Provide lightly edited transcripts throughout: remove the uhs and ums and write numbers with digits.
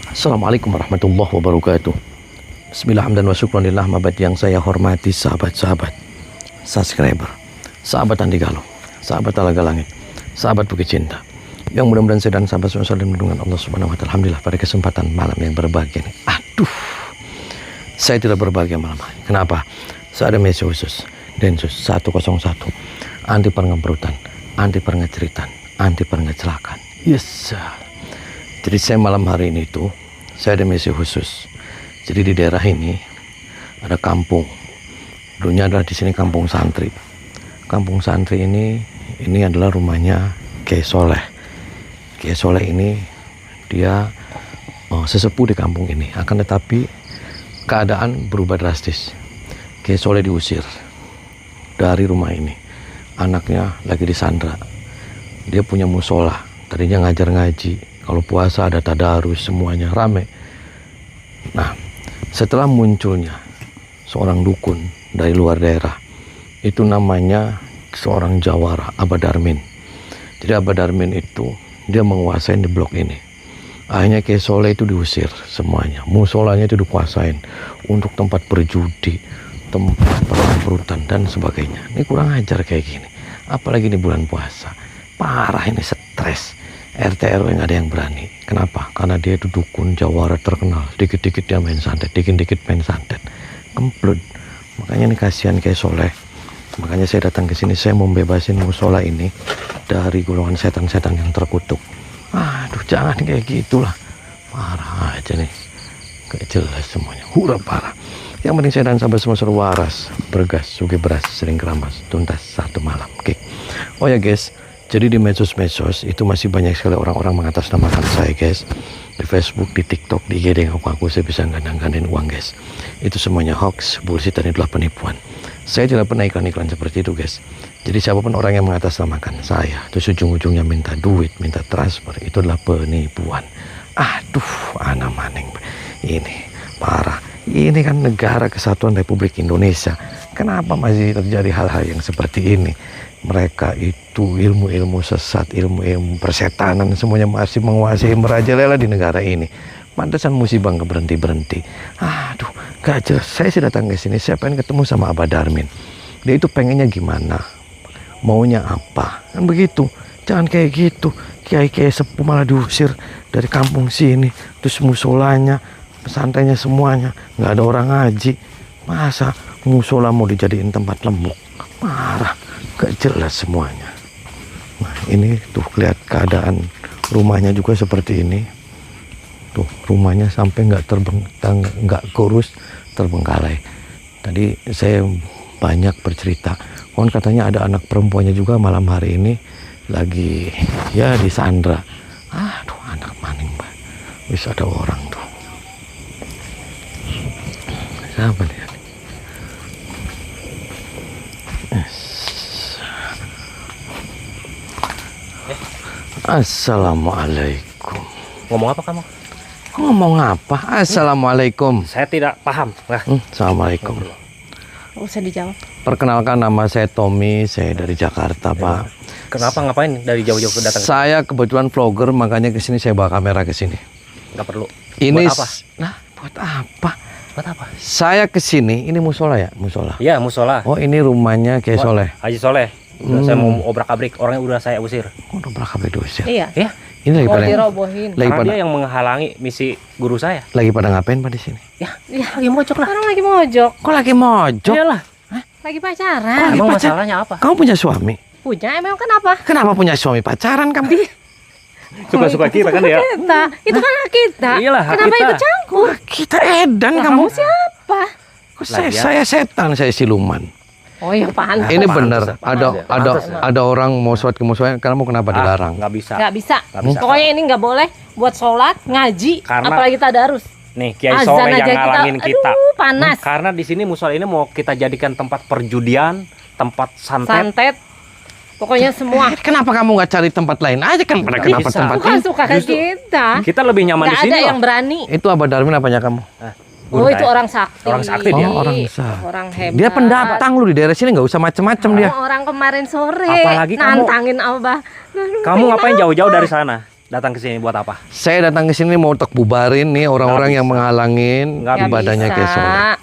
Assalamualaikum warahmatullahi wabarakatuh. Bismillah hamdan wa syukranillah. Mabad yang saya hormati sahabat-sahabat, subscriber, sahabat Andi Galuh, sahabat Talaga Langit, sahabat Bukit Cinta, yang mudah-mudahan saya dan sahabat semua saling melindungi Allah Subhanahu wa Ta'ala. Alhamdulillah pada kesempatan malam yang berbahagia ini. Aduh, saya tidak berbahagia malam hari. Kenapa? Saya ada misi khusus, Densus 101, anti pengemperutan, anti pengeceritan, anti pengecelakaan. Yes. Jadi saya malam hari ini tuh saya ada misi khusus. Jadi di daerah ini ada kampung. Dulunya adalah di sini kampung santri. Kampung santri ini adalah rumahnya Kiai Soleh. Kiai Soleh ini dia sesepuh di kampung ini. Akan tetapi keadaan berubah drastis. Kiai Soleh diusir dari rumah ini. Anaknya lagi disandra. Dia punya musola. Tadinya ngajar ngaji. Kalau puasa ada tadarus, semuanya rame. Nah, setelah munculnya seorang dukun dari luar daerah, itu namanya seorang jawara, Abah Darmin. Jadi Abah Darmin itu dia menguasai di blok ini. Akhirnya Kiai Soleh itu diusir semuanya. Musolanya itu dikuasain untuk tempat berjudi, tempat perang-perutan dan sebagainya. Ini kurang ajar kayak gini. Apalagi di bulan puasa. Parah ini, stres. RT RW nggak ada yang berani. Kenapa? Karena dia itu dukun jawara terkenal. Dikit-dikit dia main santet, dikit-dikit main santet. Kemplut. Makanya ini kasihan Kiai Soleh. Makanya saya datang ke sini, saya mau bebasin musola ini dari golongan setan-setan yang terkutuk. Aduh, jangan kayak gitulah. Parah aja nih. Gak jelas semuanya. Hura parah. Yang penting saya dan sahabat semua seru waras, bergas, sugih beras, sering keramas, tuntas satu malam. Oke. Oh ya guys. Jadi di medsos itu masih banyak sekali orang-orang mengatasnamakan saya guys. Di Facebook, di TikTok, di IG yang aku saya bisa gandang-gandeng uang guys. Itu semuanya hoax, bullshit dan itulah penipuan. Saya tidak pernah iklan-iklan seperti itu guys. Jadi siapapun orang yang mengatasnamakan saya, terus ujung-ujungnya minta duit, minta transfer, itu adalah penipuan. Aduh, anak maning. Ini parah. Ini kan negara kesatuan Republik Indonesia. Kenapa masih terjadi hal-hal yang seperti ini? Mereka itu ilmu-ilmu sesat, ilmu-ilmu persetanan, semuanya masih menguasai merajalela di negara ini. Pantesan musibah nggak berhenti-berhenti. Aduh, gak jelas. Saya sih datang ke sini, saya pengen ketemu sama Abah Darmin. Dia itu pengennya gimana? Maunya apa? Kan begitu. Jangan kayak gitu. Kiai-kiai sepuh malah diusir dari kampung sini. Terus musolanya, pesantrennya semuanya. Nggak ada orang ngaji. Masa musola mau dijadiin tempat lembuk? Marah. Gak jelas semuanya. Nah ini tuh lihat keadaan rumahnya juga seperti ini. Tuh rumahnya sampai nggak kurus, terbengkalai. Tadi saya banyak bercerita. Kon katanya ada anak perempuannya juga malam hari ini lagi ya disandra. Aduh anak maning mbak. Bisa ada orang tuh. Siapa dia? Assalamualaikum. Ngomong apa kamu? Ngomong apa? Assalamualaikum. Saya tidak paham. Assalamualaikum. Nggak usah dijawab. Perkenalkan, nama saya Tommy. Saya dari Jakarta, Pak. Kenapa ngapain dari jauh-jauh datang? Saya kebetulan vlogger, makanya kesini saya bawa kamera ke sini. Nggak perlu. Ini buat apa? Nah, buat apa? Buat apa? Saya kesini. Ini musola ya, musola. Iya, musola. Oh, ini rumahnya Kiai Soleh. Haji Soleh. Saya mau obrak-abrik, orangnya udah saya usir. Oh, udah berapa diusir? Iya. Ya, Ini lagi Mau pada dirobohin. lagi karena pada dia yang menghalangi misi guru saya. lagi pada ngapain Pak di sini? Ya, lagi mojok lah. Orang lagi mojok. Kok lagi mojok? Iyalah. Lagi pacaran. Lagi Emang pacar- masalahnya apa? Kamu punya suami? Punya emang kenapa? Kenapa punya suami pacaran kamu? Suka-suka kita kan ya. Kita. Itu kan hak kita. Iyalah, hak Kenapa kita. ikut campur? Kita edan Lah, kamu. kamu siapa? Kok Lah, ya. saya setan, saya siluman. Oh ya pantas. Ini pantes, benar. pantes. Ada orang mau sholat ke musola, kamu kenapa dilarang? Nggak bisa. Nggak bisa. Nggak bisa. Pokoknya ini nggak boleh buat sholat, ngaji, Karena- apalagi tadarus. Nih, Kiai Azan Soleh aja yang ngalangin kita. Aduh, panas. Karena di sini musola ini mau kita jadikan tempat perjudian, tempat santet. Santet. Pokoknya semua. Kenapa kamu nggak cari tempat lain aja kan? Pada Nggak kenapa bisa. tempat Bukan ini? suka Justru- kita. Kita lebih nyaman di Nggak sini ada loh. yang berani. Itu Abah Darmin apanya kamu? Guru Oh itu saya. orang sakti. Orang sakti dia. Oh, orang sakti. Orang hebat. Dia pendatang lu di daerah sini, nggak usah macem-macem dia. Oh, orang kemarin sore Apalagi kamu- nantangin Abah. Kamu ngapain jauh-jauh dari sana? datang ke sini buat apa? Saya datang ke sini mau untuk bubarin nih orang-orang yang menghalangin Nggak ibadahnya bisa. kayak sholat.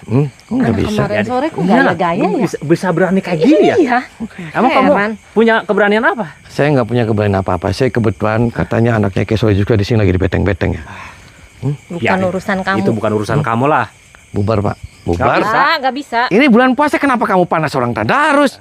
Nggak Anak bisa. kemarin sore kok Iya, gaya-gaya lu ya? bisa berani kayak gini ya? Iya. Emang kamu Heran. punya keberanian apa? Saya nggak punya keberanian apa-apa. Saya kebetulan katanya anaknya Kesoy juga di sini lagi dibeteng-beteng ya. Bukan urusan kamu. Itu bukan urusan kamu lah. Bubar Pak, bubar. Nggak bisa. Nggak bisa. Ini bulan puasa kenapa kamu panas orang tadarus?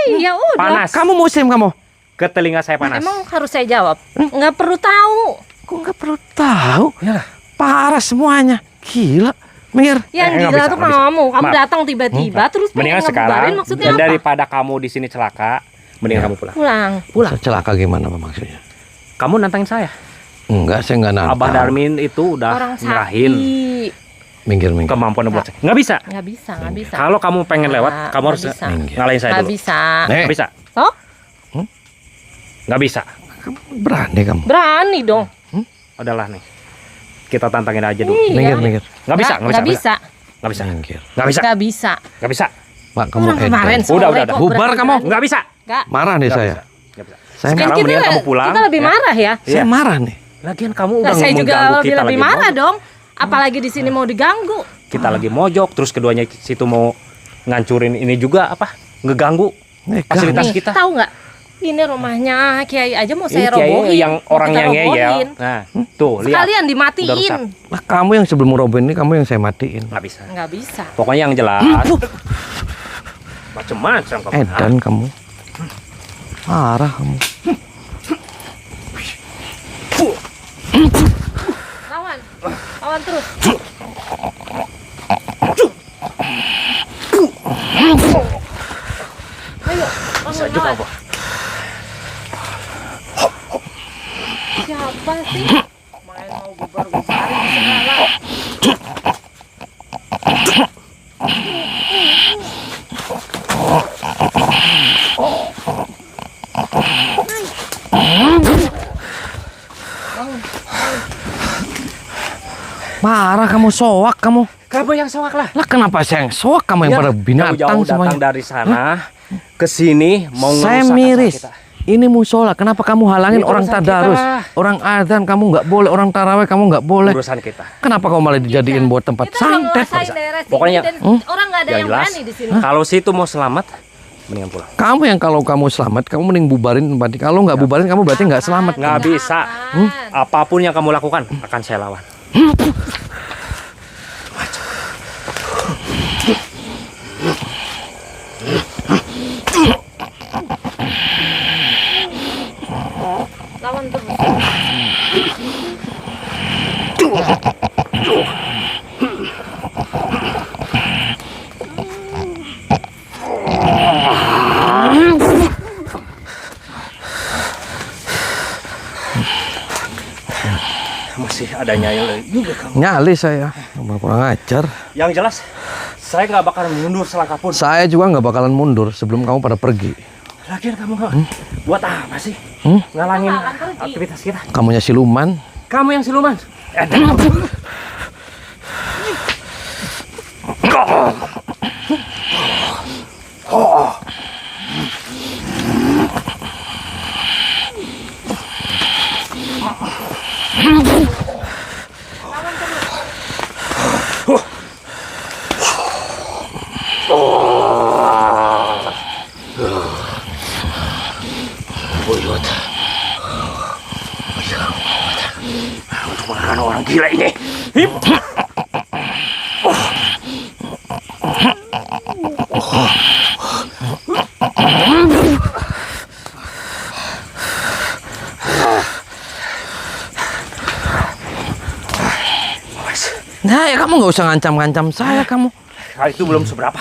Iya udah. Panas. Kamu muslim kamu? Ke telinga saya panas. Emang harus saya jawab? Nggak perlu tahu. Kok nggak perlu tahu? Ya. Parah semuanya. Gila. Mir. Yang nggak gila bisa, tuh nggak bisa. kamu. Kamu Maaf. datang tiba-tiba terus pengen Mendingan ngebubarin sekarang maksudnya apa? daripada kamu di sini celaka, mendingan kamu pulang. Pulang. Celaka gimana Pak maksudnya? Kamu nantangin saya. Enggak, saya nggak nantang. Abah Darmin itu udah Orang nyerahin sakti. Minggir. kemampuan buat saya. Nggak bisa. Nggak bisa, nggak bisa. Kalau kamu pengen lewat, Nggak, kamu harus nggak bisa. ngalahin saya Nggak dulu. bisa. Nggak bisa. Oh, Nggak bisa. Berani kamu. berani dong. Udahlah nih. Kita tantangin aja dulu. Iya. Minggir. Nggak bisa. Nggak bisa. Nggak bisa. Minggir. Nggak bisa. Nggak bisa. Nggak bisa. Pak, kamu Orang kemarin edan. sore Udah. kok Bubar berani- kamu. Nggak bisa. Nggak. Marah nih Nggak saya. bisa. Nggak bisa. Saya Sekarang Kita- mendingan kamu pulang. Kita lebih ya. marah ya. saya marah nih. Lagian kamu Nah, udah saya juga mengganggu kita lebih lagi marah mojok. dong. Apalagi di sini mau diganggu. Kita lagi mojok, terus keduanya situ mau ngancurin ini juga apa? Ngeganggu fasilitas Nih, kita. tahu nggak? Ini rumahnya Kiai aja mau saya Ini Kiai robohin. yang Mau orang kita yang ngeyel. robohin. Nah, tuh lihat. Sekalian Udah dimatiin. rusak. Lah kamu yang sebelum Robin ini kamu yang saya matiin. Nggak bisa. Nggak bisa. Pokoknya yang jelas. Macem-macem kamu. Edan kamu. Marah kamu. Lawan. Lawan terus. Ayo, bangun Juga lawan. apa? Siapa sih? Main mau bubar-bubarin segala. Marah kamu, soak kamu. Kamu yang soak lah. Lah kenapa saya yang soak, kamu yang Ya, pada binatang jauh-jauh datang semuanya. dari sana ke sini mau Saya ngerusak miris. acara kita. Ini musola, kenapa kamu halangin Itu orang urusan tadarus? kita. Orang adzan kamu nggak boleh, orang taraweh kamu nggak boleh. Urusan kita. Kenapa kamu malah dijadiin buat tempat Kita udah santet? nguasain daerah sini Pokoknya- dan orang nggak ada Yang yang jelas, berani di sini. kalau situ mau selamat, mendingan pulang. Kamu yang kalau kamu selamat, kamu mending bubarin tempat ini. Kalau nggak bubarin, kamu berarti nggak selamat. Nggak bisa. Apaan? Apapun yang kamu lakukan akan saya lawan. Lawan terus. Masih ada nyayel juga kamu. Nyali saya, kurang ajar. Yang jelas, saya nggak bakal mundur selangkah pun. Saya juga nggak bakalan mundur sebelum kamu pada pergi. Lagian kamu buat apa sih? Hmm? Ngalangin Nggak akan pergi. aktivitas kita. Kamunya siluman. Kamu yang siluman. Untuk mengalahkan orang gila ini. Hip. Nah, ya kamu nggak usah ngancam-ngancam saya kamu. Hal itu belum seberapa.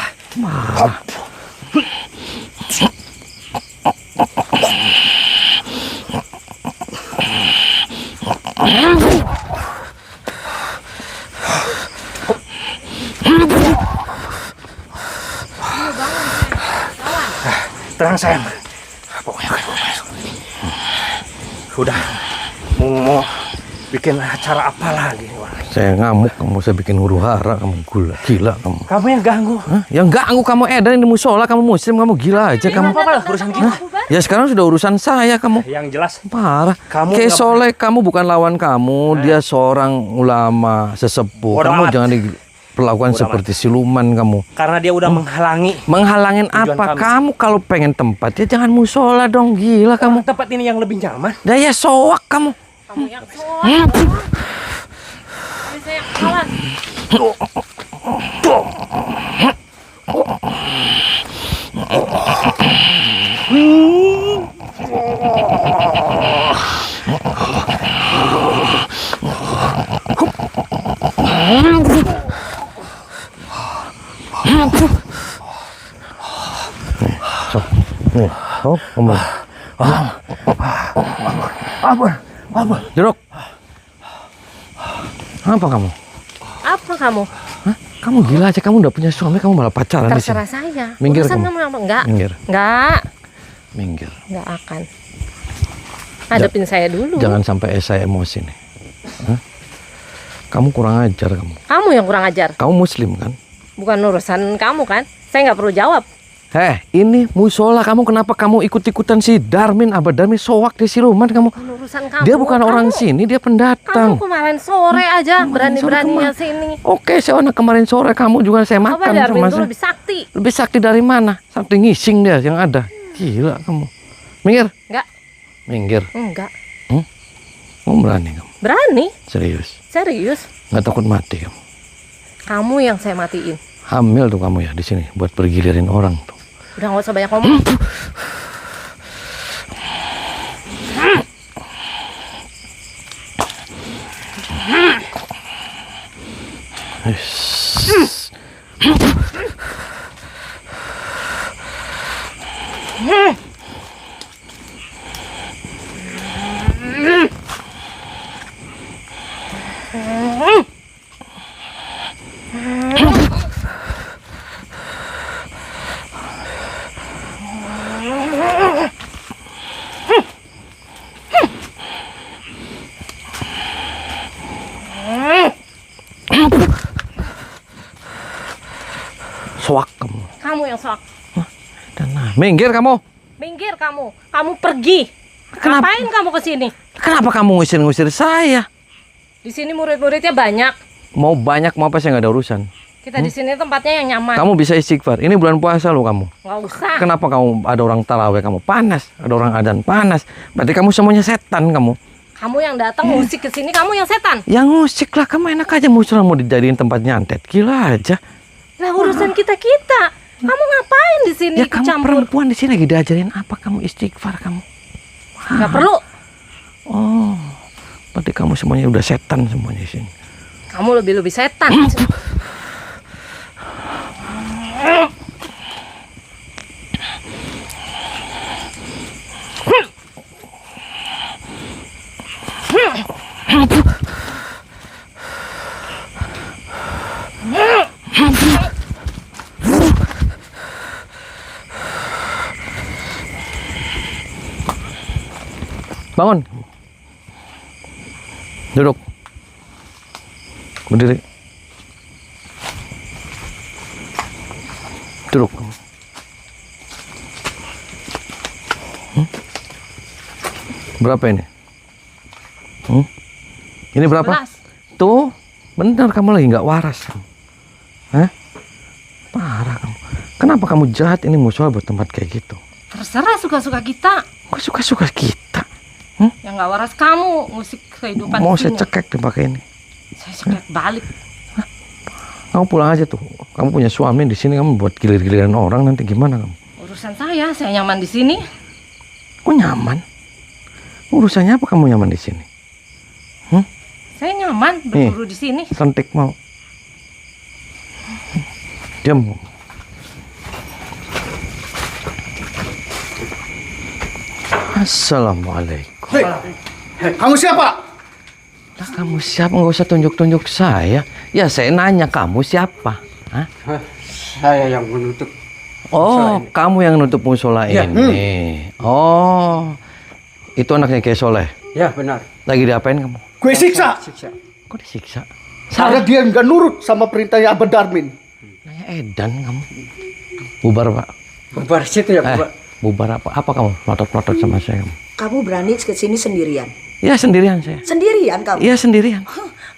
Tenang sayang. Pokoknya kan udah mau bikin acara apa lagi? Wah. Saya ngamuk, kamu saya bikin huru hara, kamu gila kamu. Kamu yang ganggu. Hah? Yang ganggu kamu edan di musola, kamu muslim, kamu gila aja kamu. Apa lah urusan kita? Ya sekarang sudah urusan saya kamu. Yang jelas Parah. Kamu Kayak nggak- Soleh, kamu bukan lawan kamu, dia seorang ulama sesepuh. Bodoh Kamu amat. jangan diperlakukan Bodoh seperti siluman kamu. karena dia udah menghalangi Menghalangin Tujuan apa? kami. Kamu kalau pengen tempat ya jangan musola dong, gila kamu. tempat ini yang lebih nyaman. Daya soak kamu. Kamu yang soal. Ini saya yang kawan. Nih, oh, kamu. Apa? Jeruk. Apa kamu? Apa kamu? Hah? Kamu gila aja, kamu udah punya suami, kamu malah pacaran di sini. Terserah saya. Minggir Urusan kamu. kamu apa? Enggak. Minggir. Enggak. Minggir. Enggak akan. Hadapin saya dulu. Jangan sampai saya emosi nih. Hah? Kamu kurang ajar kamu. Kamu yang kurang ajar. Kamu muslim kan? Bukan urusan kamu kan? Saya nggak perlu jawab. Ini musola, kamu kenapa kamu ikut-ikutan si Darmin, Abah Darmin soak di siluman kamu? Bukan urusan kamu. Dia bukan Kamu- orang sini, dia Kamu pendatang. kemarin sore aja berani-beraninya sore sini. Oke, saya kemarin sore kamu juga saya Coba makan Darmin sama tuh saya. lebih sakti. Lebih sakti dari mana? Sakti ngising dia yang ada. Gila kamu. Minggir. Enggak. Minggir. Enggak. Kamu berani kamu? Berani? Serius. Serius? Nggak takut mati kamu? Kamu yang saya matiin. Hamil tuh kamu ya di sini buat bergilirin orang tuh. Udah nggak usah banyak ngomong. Ish. Soak kamu. Kamu yang sok. Minggir kamu. Minggir kamu. Kamu pergi. Kenapa? Ngapain kamu ke sini? Kenapa kamu ngusir-ngusir saya? Di sini murid-muridnya banyak. Mau banyak mau apa saya nggak ada urusan. Kita di sini tempatnya yang nyaman. Kamu bisa istighfar. Ini bulan puasa loh kamu. Nggak usah. Kenapa kamu ada orang taraweh kamu panas, ada orang adzan panas. Berarti kamu semuanya setan kamu. Kamu yang datang musik ke sini, kamu yang setan. Yang musik lah, kamu enak aja musola mau dijadiin tempat nyantet. Gila aja. Lah urusan kita-kita. Kamu ngapain di sini Ya ikut kamu campur? perempuan di sini lagi diajarin apa? Kamu istighfar kamu. Nggak perlu. Oh, berarti kamu semuanya udah setan semuanya di sini. Kamu lebih-lebih setan. Bangun. Duduk. Berdiri. Duduk. Berapa ini? Ini berapa? 11. Tuh, benar kamu lagi nggak waras. Hah? Parah kamu. Kenapa kamu jahat ini musola buat tempat kayak gitu? Terserah suka-suka kita. Kok suka-suka kita? Yang nggak waras kamu musik kehidupan Mau di saya sini. cekek dipakai ini. Saya cekek balik. Kamu pulang aja tuh. Kamu punya suami di sini, kamu buat gilir-giliran orang nanti gimana kamu? Urusan saya nyaman di sini. Kok nyaman? Urusannya apa kamu nyaman di sini? Saya nyaman berburu di sini. Sentik mau. Diam. Assalamualaikum. Hei, kamu siapa? Lah, kamu siapa? Nggak usah tunjuk-tunjuk saya. Ya saya nanya kamu siapa? Hah? Saya yang menutup. Oh, kamu yang nutup musola Ya, ini. Oh, itu anaknya Kiai Soleh. Ya benar. Lagi diapain kamu? Gue siksa. Siksa. Kok disiksa? Karena dia nggak nurut sama perintahnya Abah Darmin. Nanya edan kamu. Bubar pak. Bubar situ ya, bubar. Bubar apa? Apa kamu melotot-melotot sama saya kamu? Kamu berani ke sini sendirian? Ya sendirian saya. Sendirian kamu? Iya sendirian.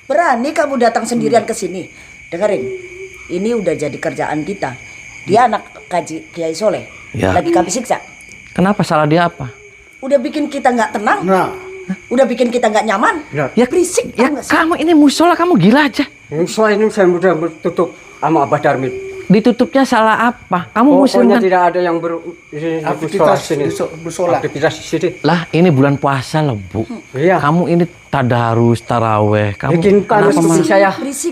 Berani kamu datang sendirian ke sini? Dengerin, ini udah jadi kerjaan kita. Dia anak Kiai Soleh. Ya. Lagi kami siksa. Kenapa salah dia apa? Udah bikin kita nggak tenang. Nah, Udah bikin kita nggak nyaman. Ya Berisik ya tau nggak sih? kamu ini musola kamu gila aja. Musola ini saya udah tutup sama Abah Darmin. Ditutupnya salah apa? Kamu muslim Pokoknya kan? tidak ada yang aktivitas bersolat. Aktivitas di sini. Lah ini bulan puasa loh bu. Iya. Kamu ini tadarus, taraweh. Kamu Bikin panas kenapa kuping malah- saya.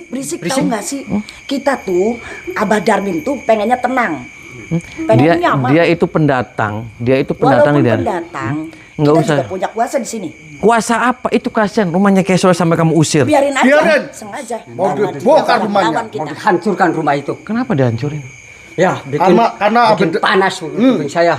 Berisik tahu nggak sih? Kita tuh Abah Darmin tuh pengennya tenang. Dia Pengen nyaman. dia itu pendatang. Dia itu pendatang Walaupun di daerah. pendatang, Nggak kita usah. juga punya kuasa di sini. Kuasa apa? Itu kasihan rumahnya Kiai Soleh sampai kamu usir. Biarin aja. Biarin. Sengaja. Mau Karena dibongkar dia rumahnya. lawan Mau kita. dihancurkan rumah itu. Kenapa dihancurin? Ya, bikin Karena bikin Abah- panas kuping saya.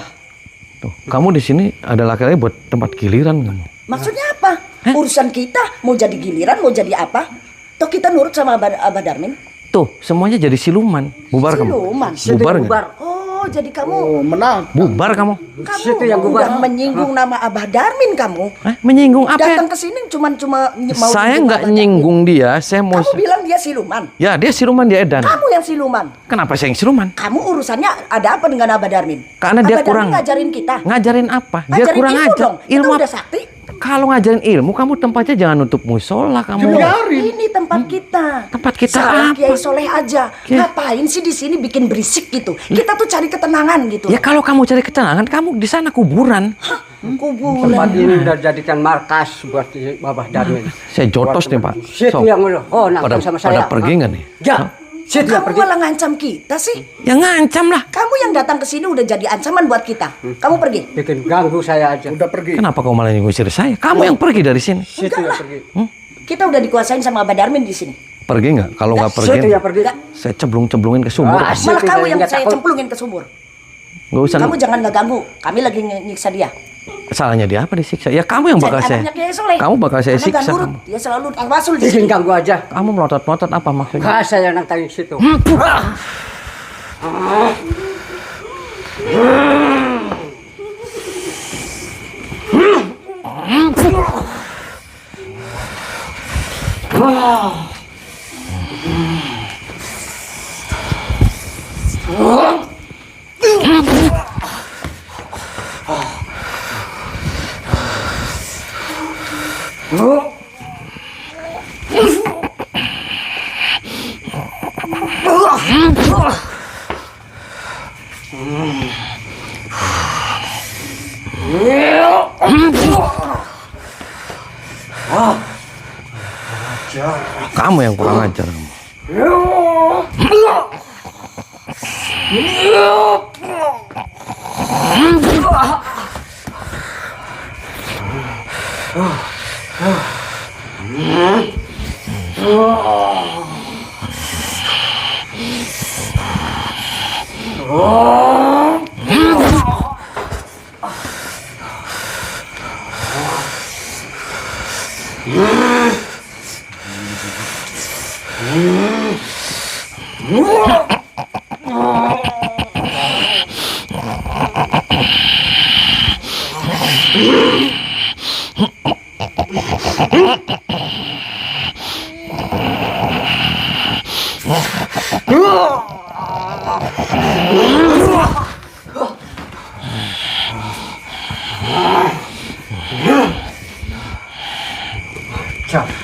Tuh, kamu di sini ada laki-laki buat tempat giliran kamu. Maksudnya apa? Urusan kita mau jadi giliran, mau jadi apa? Toh kita nurut sama Abah Darmin. Tuh, semuanya jadi siluman. Bubar Siluman. kamu. Bubar nggak? Bubar. Oh, jadi kamu Oh, menang. Bubar kamu. Situ yang udah bubar. menyinggung nama Abah Darmin kamu. Menyinggung apa? Ya? Datang ke sini cuma mau Saya nyinggung nggak Abah Darmin. nyinggung dia. Saya mau. Kamu bilang dia siluman. Ya dia siluman dia edan. Kamu yang siluman. Kenapa saya yang siluman? Kamu urusannya ada apa dengan Abah Darmin? Karena dia Abah Darmin kurang. ngajarin kita. Ngajarin apa? Dia Ngajarin kurang ilmu ajar. dong. Kita Ilmu udah apa? sakti. Kalau ngajarin ilmu, kamu tempatnya jangan nutup musola kamu. Biarin. Ini tempat kita. Tempat kita Salah apa? Kiai Soleh aja. Kiai- Ngapain sih di sini bikin berisik gitu? Kita tuh cari ketenangan gitu. Ya kalau kamu cari ketenangan, kamu di sana kuburan. Kuburan. Tempat ini udah jadikan markas buat Abah Darmin. Saya jotos nih pak. Situ So, yang nangkap pada, sama pada saya. pergi nggak nih? Ya, situ yang Kamu pergi. malah ngancam kita sih. Ya ngancam lah. Kamu yang datang ke sini udah jadi ancaman buat kita. Kamu pergi. Bikin ganggu saya aja. Udah pergi. Kenapa kau malah ngusir saya? Kamu yang pergi dari sini. Situ yang pergi. Kita udah dikuasain sama Abah Darmin di sini. Pergi nggak? Kalau nggak Situ pergi, yang pergi. saya ceblung-ceblungin ke sumur. Ah, Malah Situ kamu saya yang nggak saya takut. cemplungin ke sumur. Nggak usah. Kamu jangan ngeganggu. Kami lagi nyiksa dia. Salahnya dia apa disiksa? Ya kamu yang bakal Jadi saya. anaknya Kiai Soleh. Kamu bakal saya Karena nggak siksa. nurut. Kamu. Dia selalu al-wasul di Bikin sini. ganggu aja. Kamu melotot-melotot apa maksudnya? Gak saya nantangin situ. Kamu yang kurang ajar kamu.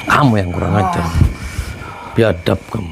Kamu yang kurang ajar. Biadab kamu.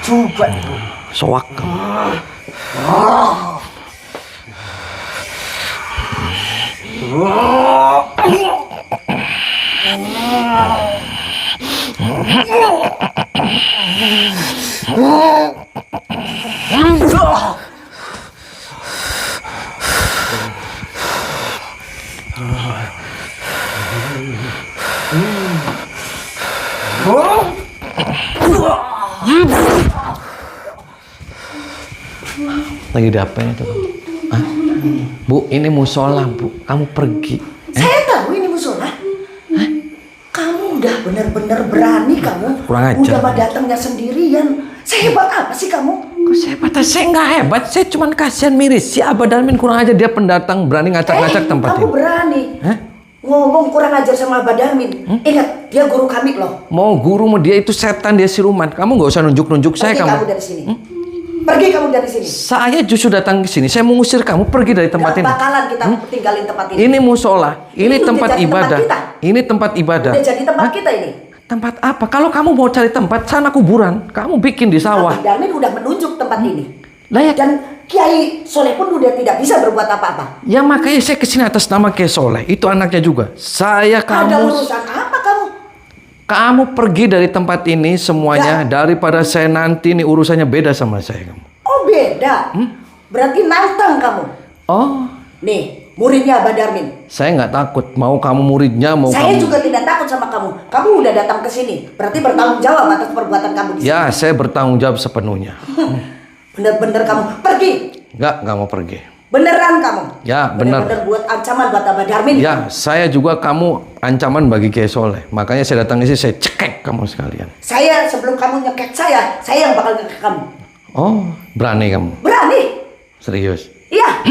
Coba. Soak. Lagi diapain itu? Hah? Bu, ini musola, Bu. Kamu pergi. Saya tahu ini musola. Kamu udah benar-benar berani kamu. Kurang ajar. Udah mah datangnya sendirian. Sehebat apa sih kamu? Kok saya patah? Saya nggak hebat. Saya cuma kasihan miris. Si Abah Darmin kurang aja, dia pendatang berani ngacak-ngacak tempat kamu ini. berani. Hah? Ngomong kurang ajar sama Abah Darmin. Ingat, dia guru kami loh. Mau guru mau dia itu setan, dia siluman. Kamu nggak usah nunjuk-nunjuk saya. Pergi kamu dari sini. Pergi kamu dari sini. Saya justru datang ke sini. Saya mau ngusir kamu pergi dari tempat Gak ini. bakalan kita tinggalin tempat ini. Ini musola. Ini Ini tempat udah jadi ibadah. tempat kita. Ini tempat ibadah. Udah jadi tempat kita ini. Tempat apa? Kalau kamu mau cari tempat, sana kuburan. Kamu bikin di sawah. Abah Darmin udah menunjuk tempat ini. Lah ya, Dan Kiai Soleh pun udah tidak bisa berbuat apa-apa. ya makanya saya kesini atas nama Kiai Soleh. Itu anaknya juga. Saya Ada kamu. urusan apa kamu? Kamu pergi dari tempat ini semuanya daripada saya nanti ini urusannya beda sama saya kamu. Oh beda. Berarti nantang kamu. Oh, Nih, muridnya Abah Darmin. saya nggak takut. Mau kamu muridnya, mau Saya kamu. juga tidak takut sama kamu. Kamu udah datang ke sini. Berarti bertanggung jawab atas perbuatan kamu di sini. Ya, saya bertanggung jawab sepenuhnya. Bener-bener kamu pergi. Nggak mau pergi. Beneran kamu. Ya, benar. Bener-bener buat ancaman buat Abah Darmin. Ya, saya juga kamu ancaman bagi Kiai Soleh. Makanya saya datang ke sini, saya cekek kamu sekalian. Saya sebelum kamu nyekek saya yang bakal nyekek kamu. Oh, berani kamu? Berani? Serius? Iya.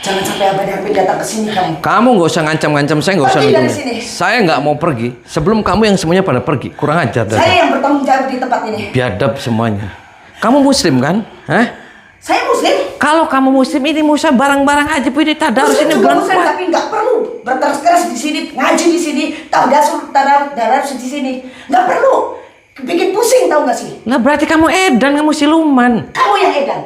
Jangan sampai Abah Darmin datang ke sini kamu. Kamu nggak usah ngancam-ngancam saya, nggak usah Pergi dari nunjuk. sini. Saya nggak mau pergi sebelum kamu yang semuanya pada pergi. Kurang ajar. Saya yang bertanggung jawab di tempat ini. Biadab semuanya. Kamu muslim kan? Hah? Saya muslim. Kalau kamu muslim ini musa barang-barang aja ini tadarus Muslim ini juga bulan muslim, puasa. tapi nggak perlu berkeras-keras di sini, ngaji di sini, tadarus di sini. Nggak perlu. Bikin pusing tahu nggak sih? Lah berarti kamu edan, kamu siluman. Kamu yang edan.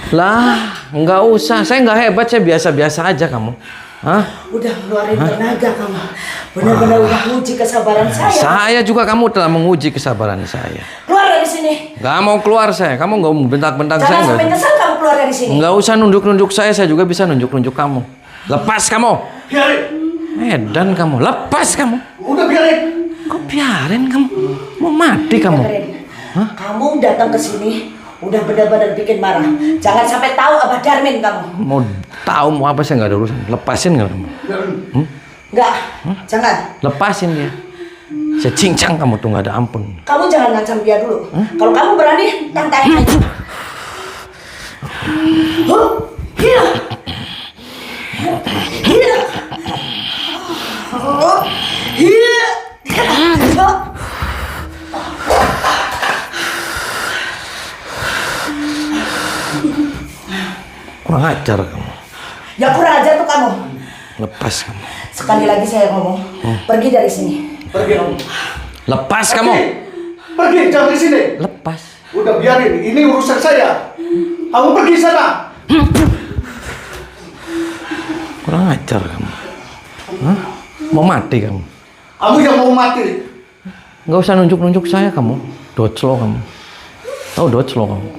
Lah, nggak usah. Saya nggak hebat, saya biasa-biasa aja kamu. Hah? Udah ngeluarin tenaga kamu. Benar-benar udah uji kesabaran saya. Saya juga kamu telah menguji kesabaran saya. Keluar dari sini. Nggak mau keluar saya. Kamu nggak bentak-bentak saya. Jangan sampai Nggak. nyesal kamu keluar dari sini. Nggak usah nunjuk-nunjuk saya juga bisa nunjuk-nunjuk kamu. Lepas kamu. Biarin. Edan kamu. Lepas kamu. Udah biarin. Kok biarin kamu? Mau mati kamu? Dengerin. Kamu datang ke sini udah benar-benar bikin marah. Jangan sampai tahu Abah Darmin kamu. Mau tahu mau apa saya nggak ada urusan. Lepasin nggak kamu? Enggak, jangan. Lepasin dia. Saya cincang kamu tuh nggak ada ampun. Kamu jangan ngancam dia dulu. Kalau kamu berani, tantang aja. Hiya. Hiya. Hiya. Kurang ajar kamu. Ya kurang ajar tuh kamu. Lepas kamu. Sekali lagi saya ngomong, pergi dari sini. Pergi kamu. Lepas kamu. Pergi, jangan di sini. Lepas. Udah biarin, ini urusan saya. Kamu pergi sana. Kurang ajar kamu. Hah? Mau mati kamu? Kamu yang mau mati. Nggak usah nunjuk-nunjuk saya kamu. Doclo kamu. Tahu doclo kamu?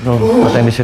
Loh, kata yang bisa